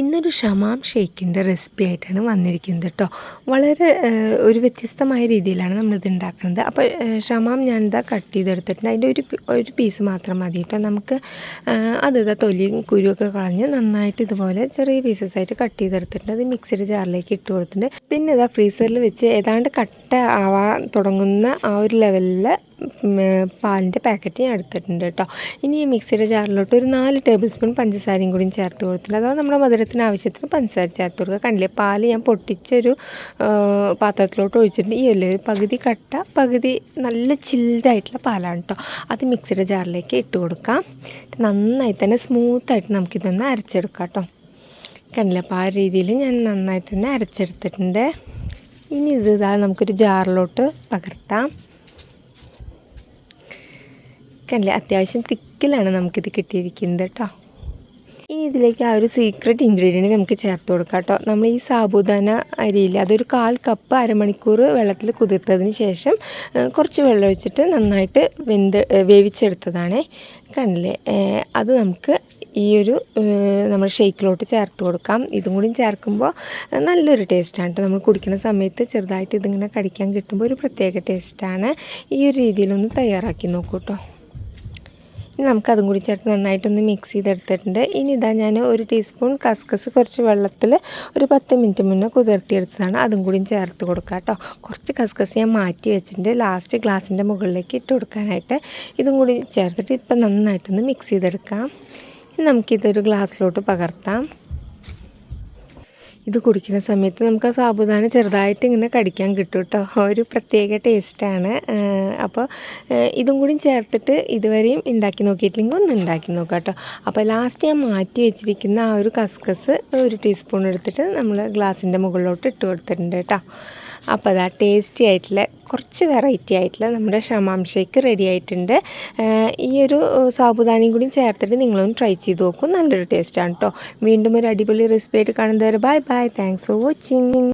ഇന്നൊരു ഷമാം ഷേക്കിൻ്റെ റെസിപ്പി ആയിട്ടാണ് വന്നിരിക്കുന്നത് കേട്ടോ. വളരെ ഒരു വ്യത്യസ്തമായ രീതിയിലാണ് നമ്മളിത് ഉണ്ടാക്കുന്നത്. അപ്പോൾ ഷമാം ഞാനിതാ കട്ട് ചെയ്തെടുത്തിട്ടുണ്ട്. അതിൻ്റെ ഒരു പീസ് മാത്രം മതി കേട്ടോ. നമുക്ക് അതിതാ തൊലിയും കുരുവൊക്കെ കളഞ്ഞ് നന്നായിട്ട് ഇതുപോലെ ചെറിയ പീസസ് ആയിട്ട് കട്ട് ചെയ്തെടുത്തിട്ടുണ്ട്. അത് മിക്സിയുടെ ജാറിലേക്ക് ഇട്ട് കൊടുത്തിട്ടുണ്ട്. പിന്നെ ഇതാ ഫ്രീസറിൽ വെച്ച് ഏതാണ്ട് കട്ട ആവാൻ തുടങ്ങുന്ന ആ ഒരു ലെവലിൽ പാലിൻ്റെ പാക്കറ്റ് ഞാൻ എടുത്തിട്ടുണ്ട് കേട്ടോ. ഇനി ഈ മിക്സിയുടെ ജാറിലോട്ട് ഒരു 4 ടേബിൾ സ്പൂൺ പഞ്ചസാരയും കൂടി ചേർത്ത് കൊടുത്തിട്ടുണ്ട്. അഥവാ നമ്മുടെ മധുരത്തിന് ആവശ്യത്തിന് പഞ്ചസാര ചേർത്ത് കൊടുക്കുക. കണ്ടില്ലേ, പാൽ ഞാൻ പൊട്ടിച്ചൊരു പാത്രത്തിലോട്ട് ഒഴിച്ചിട്ടുണ്ട്. ഈ ഒരു പകുതി കട്ട പകുതി നല്ല ചിൽഡായിട്ടുള്ള പാലാണ് കേട്ടോ. അത് മിക്സിയുടെ ജാറിലേക്ക് ഇട്ട് കൊടുക്കാം. നന്നായി തന്നെ സ്മൂത്തായിട്ട് നമുക്കിതൊന്ന് അരച്ചെടുക്കാം കേട്ടോ. കണ്ടില്ലേ, അപ്പോൾ ആ രീതിയിൽ ഞാൻ നന്നായിട്ട് തന്നെ അരച്ചെടുത്തിട്ടുണ്ട്. ഇനി ഇതാ നമുക്കൊരു ജാറിലോട്ട് പകർത്താം. കണ്ടില്ലേ, അത്യാവശ്യം തിക്കിലാണ് നമുക്കിത് കിട്ടിയിരിക്കുന്നത് കേട്ടോ. ഇനി ഇതിലേക്ക് ആ ഒരു സീക്രട്ട് ഇൻഗ്രീഡിയൻറ്റ് നമുക്ക് ചേർത്ത് കൊടുക്കാം കേട്ടോ. നമ്മൾ ഈ സാബുദാന അരിയിൽ അതൊരു 1/4 കപ്പ് അരമണിക്കൂർ വെള്ളത്തിൽ കുതിർത്തതിന് ശേഷം കുറച്ച് വെള്ളം ഒഴിച്ചിട്ട് നന്നായിട്ട് വേവിച്ചെടുത്തതാണേ. കണ്ടില്ലേ, അത് നമുക്ക് ഈ ഒരു നമ്മൾ ഷേക്കിലോട്ട് ചേർത്ത് കൊടുക്കാം. ഇതും കൂടി ചേർക്കുമ്പോൾ നല്ലൊരു ടേസ്റ്റാണ് കേട്ടോ. നമ്മൾ കുടിക്കുന്ന സമയത്ത് ചെറുതായിട്ട് ഇതിങ്ങനെ കടിക്കാൻ കിട്ടുമ്പോൾ ഒരു പ്രത്യേക ടേസ്റ്റാണ്. ഈ ഒരു രീതിയിലൊന്ന് തയ്യാറാക്കി നോക്കൂ കേട്ടോ. ഇനി നമുക്കതും കൂടി ചേർത്ത് നന്നായിട്ടൊന്ന് മിക്സ് ചെയ്തെടുത്തിട്ടുണ്ട്. ഇനി ഇതാ ഞാൻ 1 ടീസ്പൂൺ കസ്കസ് കുറച്ച് വെള്ളത്തിൽ ഒരു 10 മിനിറ്റ് മുന്നേ കുതിർത്തിയെടുത്തതാണ്. അതും കൂടി ചേർത്ത് കൊടുക്കാം കേട്ടോ. കുറച്ച് കസ്കസ് ഞാൻ മാറ്റി വെച്ചിട്ടുണ്ട് ലാസ്റ്റ് ഗ്ലാസിൻ്റെ മുകളിലേക്ക് ഇട്ട് കൊടുക്കാനായിട്ട്. ഇതും കൂടി ചേർത്തിട്ട് ഇപ്പം നന്നായിട്ടൊന്ന് മിക്സ് ചെയ്തെടുക്കാം. ഇനി നമുക്കിതൊരു ഗ്ലാസ്സിലോട്ട് പകർത്താം. ഇത് കുടിക്കുന്ന സമയത്ത് നമുക്ക് ആ സാബുദാന ചെറുതായിട്ട് ഇങ്ങനെ കടിക്കാൻ കിട്ടും കേട്ടോ. ഒരു പ്രത്യേക ടേസ്റ്റാണ്. അപ്പോൾ ഇതും കൂടി ചേർത്തിട്ട് ഇതുവരെയും ഉണ്ടാക്കി നോക്കിയിട്ടില്ലെങ്കിൽ ഒന്ന് ഉണ്ടാക്കി നോക്കാം കേട്ടോ. അപ്പോൾ ലാസ്റ്റ് ഞാൻ മാറ്റി വെച്ചിരിക്കുന്ന ആ ഒരു കസ്കസ് 1 ടീസ്പൂൺ എടുത്തിട്ട് നമ്മൾ ഗ്ലാസിൻ്റെ മുകളിലോട്ട് ഇട്ട് കൊടുത്തിട്ടുണ്ട് കേട്ടോ. അപ്പോൾ അതാ ടേസ്റ്റി ആയിട്ടുള്ള കുറച്ച് വെറൈറ്റി ആയിട്ടുള്ള നമ്മുടെ ഷമാം ഷേക്ക് റെഡി ആയിട്ടുണ്ട്. ഈ ഒരു സാബുദാനയും കൂടി ചേർത്തിട്ട് നിങ്ങളൊന്ന് ട്രൈ ചെയ്ത് നോക്കും. നല്ലൊരു ടേസ്റ്റാണ് കേട്ടോ. വീണ്ടും ഒരു അടിപൊളി റെസിപ്പി ആയിട്ട് കാണുന്നതുവരെ bye bye. Thanks for watching.